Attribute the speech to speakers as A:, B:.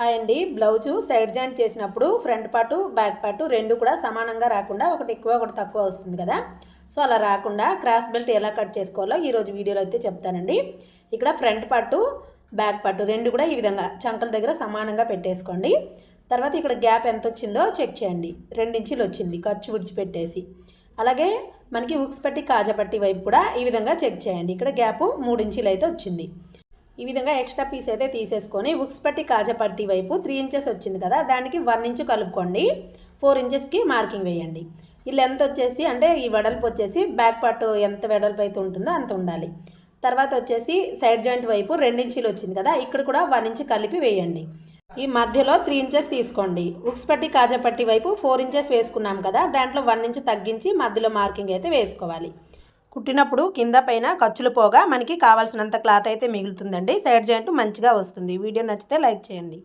A: Hi అండి. Blouse side joint చేసినప్పుడు front part back part రెండు కూడా సమానంగా రాకుండా ఒకటి ఎక్కువ ఒకటి తక్కువ వస్తుంది కదా. సో అలా రాకుండా క్రాస్ బెల్ట్ ఎలా కట్ చేసుకోవాలో ఈరోజు వీడియోలో అయితే చెప్తానండి. ఇక్కడ ఫ్రంట్ పార్టు బ్యాక్ పార్టు రెండు కూడా ఈ విధంగా చంకల దగ్గర సమానంగా పెట్టేసుకోండి. తర్వాత ఇక్కడ గ్యాప్ ఎంత వచ్చిందో చెక్ చేయండి. 2 ఇంచులు వచ్చింది ఖర్చు విడిచిపెట్టేసి. అలాగే మనకి ఉక్స్ పట్టి కాజపట్టి వైపు కూడా ఈ విధంగా చెక్ చేయండి. ఇక్కడ గ్యాపు 3 ఇంచులు అయితే వచ్చింది. ఈ విధంగా ఎక్స్ట్రా పీస్ అయితే తీసేసుకొని ఉక్స్ పట్టి కాజపట్టి వైపు 3 ఇంచెస్ వచ్చింది కదా, దానికి 1 ఇంచు కలుపుకోండి. 4 ఇంచెస్కి మార్కింగ్ వేయండి. ఈ లెంత్ వచ్చేసి అంటే ఈ వెడల్పు వచ్చేసి బ్యాక్ పార్ట్ ఎంత వెడల్పు అయితే ఉంటుందో అంత ఉండాలి. తర్వాత వచ్చేసి సైడ్ జాయింట్ వైపు 2 ఇంచులు వచ్చింది కదా, ఇక్కడ కూడా 1 ఇంచు కలిపి వేయండి. ఈ మధ్యలో 3 ఇంచెస్ తీసుకోండి. ఉక్స్ పట్టి కాజపట్టి వైపు 4 ఇంచెస్ వేసుకున్నాం కదా, దాంట్లో 1 ఇంచు తగ్గించి మధ్యలో మార్కింగ్ అయితే వేసుకోవాలి. కుట్టినప్పుడు కింద పైన ఖర్చులు పోగా మనకి కావాల్సినంత క్లాత్ అయితే మిగులుతుందండి. సైడ్ జాయింట్ మంచిగా వస్తుంది. వీడియో నచ్చితే లైక్ చేయండి.